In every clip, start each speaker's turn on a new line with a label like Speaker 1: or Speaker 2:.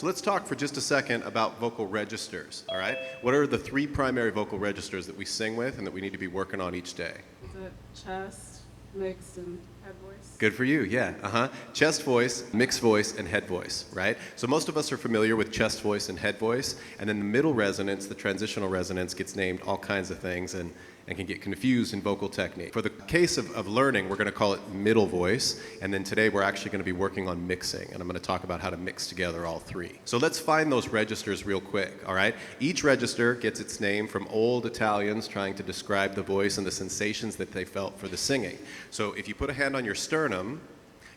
Speaker 1: So let's talk for just a second about vocal registers, all right? What are the 3 primary vocal registers that we sing with and that we need to be working on each day?
Speaker 2: Is it chest, mixed, and head voice?
Speaker 1: Good for you, yeah. Chest voice, mixed voice, and head voice, right? So most of us are familiar with chest voice and head voice, and then the middle resonance, the transitional resonance, gets named all kinds of things and can get confused in vocal technique. For the case of learning, we're going to call it middle voice, and then today we're actually going to be working on mixing, and I'm going to talk about how to mix together all 3. So let's find those registers real quick, all right? Each register gets its name from old Italians trying to describe the voice and the sensations that they felt for the singing. So if you put a hand on your sternum,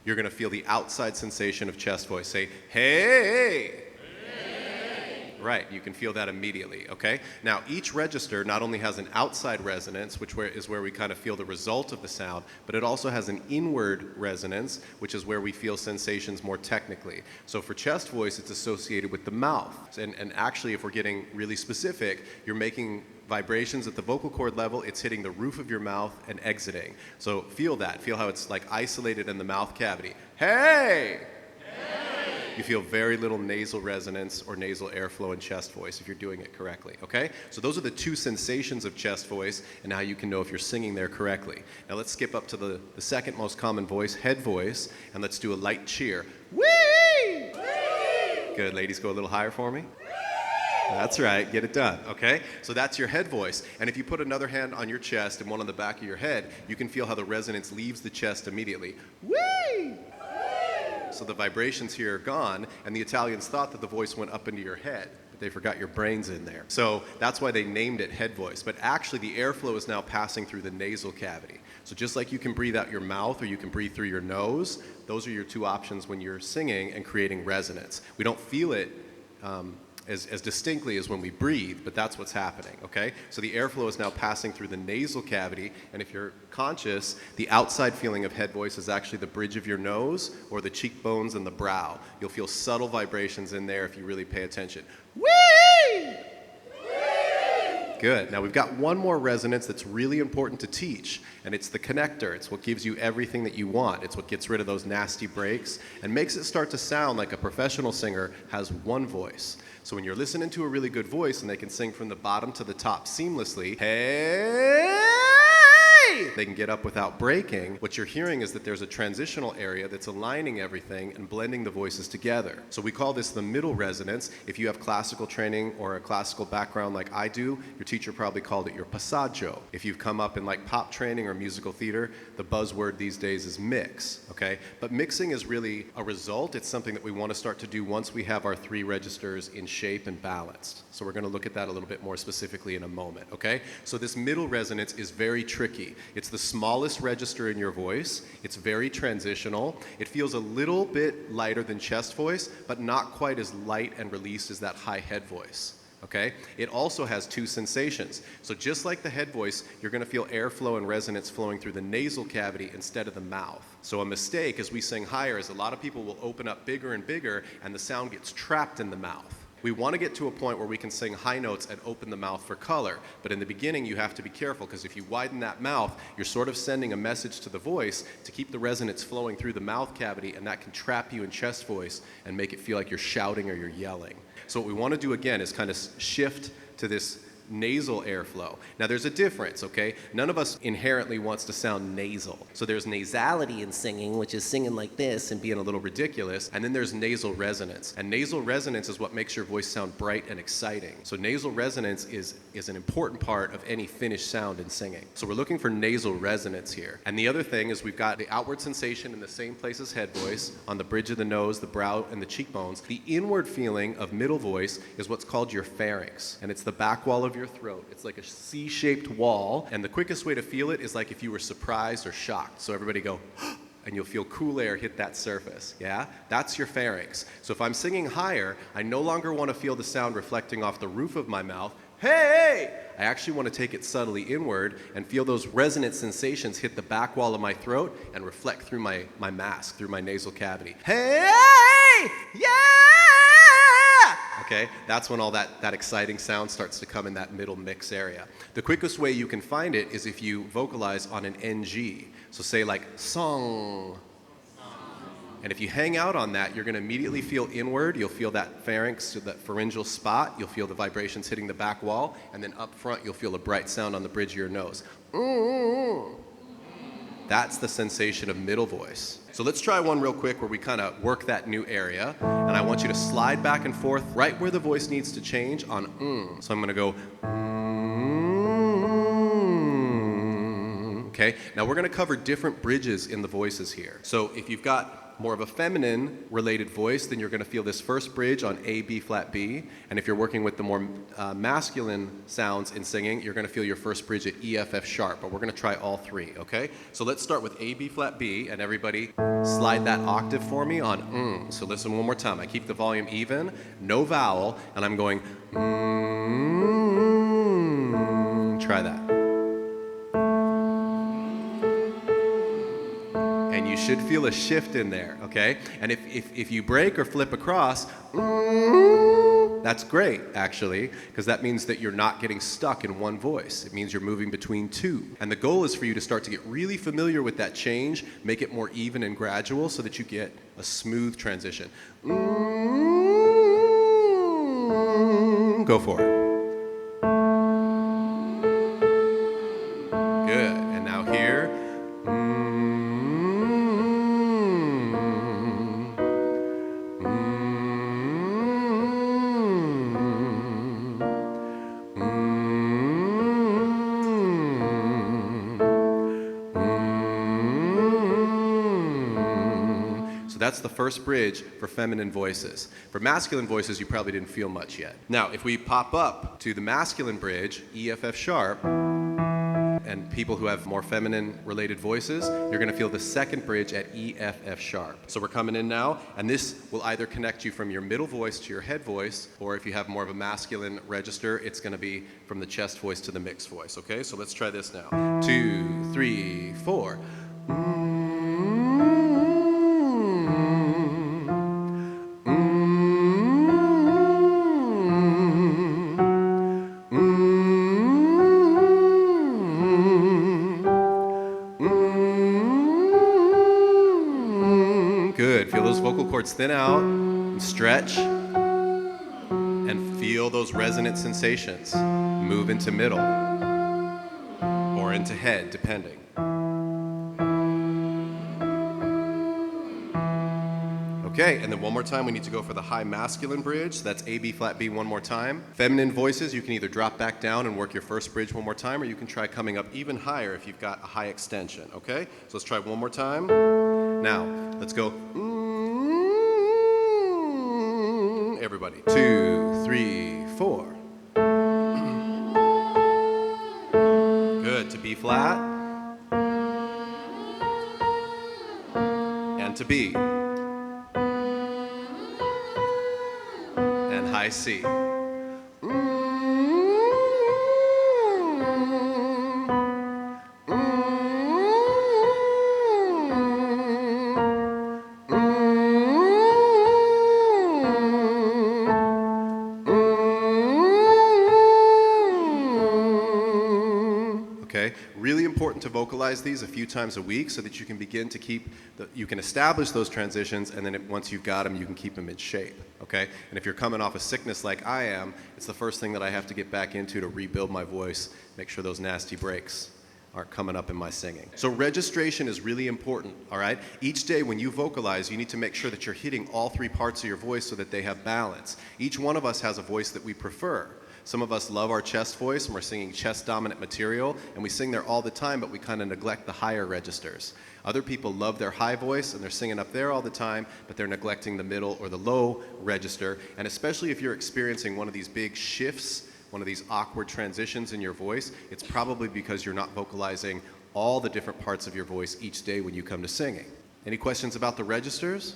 Speaker 1: you're going to feel the outside sensation of chest voice. Say, hey! Right, you can feel that immediately, okay? Now, each register not only has an outside resonance, which is where we kind of feel the result of the sound, but it also has an inward resonance, which is where we feel sensations more technically. So for chest voice, it's associated with the mouth. And actually, if we're getting really specific, you're making vibrations at the vocal cord level, it's hitting the roof of your mouth and exiting. So feel that. Feel how it's like isolated in the mouth cavity. Hey! You feel very little nasal resonance or nasal airflow in chest voice if you're doing it correctly, okay? So those are the 2 sensations of chest voice and how you can know if you're singing there correctly. Now let's skip up to the second most common voice, head voice, and let's do a light cheer. Whee! Good, ladies, go a little higher for me. That's right, get it done, okay? So that's your head voice. And if you put another hand on your chest and one on the back of your head, you can feel how the resonance leaves the chest immediately. Whee! So the vibrations here are gone, and the Italians thought that the voice went up into your head, but they forgot your brain's in there. So that's why they named it head voice. But actually, the airflow is now passing through the nasal cavity. So just like you can breathe out your mouth or you can breathe through your nose, those are your 2 options when you're singing and creating resonance. We don't feel it as distinctly as when we breathe, but that's what's happening, okay? So the airflow is now passing through the nasal cavity, and if you're conscious, the outside feeling of head voice is actually the bridge of your nose or the cheekbones and the brow. You'll feel subtle vibrations in there if you really pay attention. Whee! Good. Now we've got one more resonance that's really important to teach, and it's the connector. It's what gives you everything that you want. It's what gets rid of those nasty breaks and makes it start to sound like a professional singer has one voice. So when you're listening to a really good voice and they can sing from the bottom to the top seamlessly, hey! They can get up without breaking. What you're hearing is that there's a transitional area that's aligning everything and blending the voices together. So we call this the middle resonance. If you have classical training or a classical background like I do, your teacher probably called it your passaggio. If you've come up in like pop training or musical theater, the buzzword these days is mix, okay? But mixing is really a result. It's something that we want to start to do once we have our 3 registers in shape and balanced. So we're going to look at that a little bit more specifically in a moment, okay? So this middle resonance is very tricky. It's the smallest register in your voice. It's very transitional. It feels a little bit lighter than chest voice, but not quite as light and released as that high head voice, okay? It also has 2 sensations. So just like the head voice, you're going to feel airflow and resonance flowing through the nasal cavity instead of the mouth. So a mistake as we sing higher is a lot of people will open up bigger and bigger, and the sound gets trapped in the mouth. We want to get to a point where we can sing high notes and open the mouth for color. But in the beginning, you have to be careful, because if you widen that mouth, you're sort of sending a message to the voice to keep the resonance flowing through the mouth cavity, and that can trap you in chest voice and make it feel like you're shouting or you're yelling. So what we want to do again is kind of shift to this nasal airflow. Now there's a difference, okay? None of us inherently wants to sound nasal. So there's nasality in singing, which is singing like this and being a little ridiculous, and then there's nasal resonance. And nasal resonance is what makes your voice sound bright and exciting. So nasal resonance is an important part of any finished sound in singing. So we're looking for nasal resonance here. And the other thing is we've got the outward sensation in the same place as head voice, on the bridge of the nose, the brow, and the cheekbones. The inward feeling of middle voice is what's called your pharynx, and it's the back wall of your throat. It's like a C-shaped wall, and the quickest way to feel it is like if you were surprised or shocked. So everybody go, and you'll feel cool air hit that surface, yeah? That's your pharynx. So if I'm singing higher, I no longer want to feel the sound reflecting off the roof of my mouth. Hey! I actually want to take it subtly inward and feel those resonant sensations hit the back wall of my throat and reflect through my mask, through my nasal cavity. Hey! Yeah! Okay, that's when all that exciting sound starts to come in that middle mix area. The quickest way you can find it is if you vocalize on an NG. So say like song, And if you hang out on that, you're going to immediately feel inward. You'll feel that pharynx, that pharyngeal spot. You'll feel the vibrations hitting the back wall. And then up front, you'll feel a bright sound on the bridge of your nose. That's the sensation of middle voice. So let's try one real quick where we kind of work that new area. And I want you to slide back and forth right where the voice needs to change on So I'm going to go Okay, now we're going to cover different bridges in the voices here. So if you've got more of a feminine related voice, then you're going to feel this first bridge on A, B flat, B. And if you're working with the more masculine sounds in singing, you're going to feel your first bridge at E, F, F sharp. But we're going to try all three, okay? So let's start with A, B flat, B, and everybody slide that octave for me on So listen one more time. I keep the volume even, no vowel, and I'm going Try that. And you should feel a shift in there, okay? And if you break or flip across, that's great, actually, because that means that you're not getting stuck in one voice. It means you're moving between two. And the goal is for you to start to get really familiar with that change, make it more even and gradual so that you get a smooth transition. Go for it. Good. And now here. So that's the first bridge for feminine voices. For masculine voices, you probably didn't feel much yet. Now, if we pop up to the masculine bridge, E, F, F sharp, and people who have more feminine related voices, you're going to feel the second bridge at E, F, F sharp. So we're coming in now, and this will either connect you from your middle voice to your head voice, or if you have more of a masculine register, it's going to be from the chest voice to the mixed voice, okay? So let's try this now. 2, 3, 4. Good. Feel those vocal cords thin out and stretch and feel those resonant sensations. Move into middle or into head, depending. Okay, and then one more time, we need to go for the high masculine bridge. So that's A, B flat, B one more time. Feminine voices, you can either drop back down and work your first bridge one more time, or you can try coming up even higher if you've got a high extension, okay? So let's try one more time. Now, let's go. Everybody. 2, 3, 4. Good. To B flat. And to B. And high C. Okay, really important to vocalize these a few times a week so that you can begin to you can establish those transitions, and then once you've got them, you can keep them in shape, okay? And if you're coming off a sickness like I am, it's the first thing that I have to get back into to rebuild my voice, make sure those nasty breaks aren't coming up in my singing. So registration is really important, all right? Each day when you vocalize, you need to make sure that you're hitting all three parts of your voice so that they have balance. Each one of us has a voice that we prefer. Some of us love our chest voice, and we're singing chest-dominant material, and we sing there all the time, but we kind of neglect the higher registers. Other people love their high voice, and they're singing up there all the time, but they're neglecting the middle or the low register. And especially if you're experiencing one of these big shifts, one of these awkward transitions in your voice, it's probably because you're not vocalizing all the different parts of your voice each day when you come to singing. Any questions about the registers?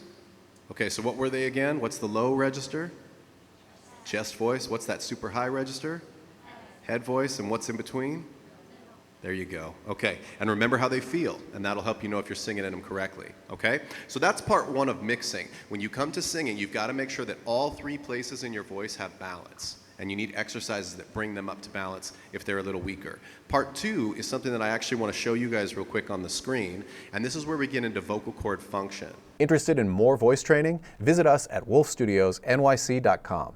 Speaker 1: Okay, so what were they again? What's the low register? Chest voice. What's that super high register? Head voice. And what's in between? There you go. Okay. And remember how they feel, and that'll help you know if you're singing in them correctly. Okay? So that's part one of mixing. When you come to singing, you've got to make sure that all three places in your voice have balance. and you need exercises that bring them up to balance if they're a little weaker. Part 2 is something that I actually want to show you guys real quick on the screen, and this is where we get into vocal cord function.
Speaker 3: Interested in more voice training? Visit us at wolfstudiosnyc.com.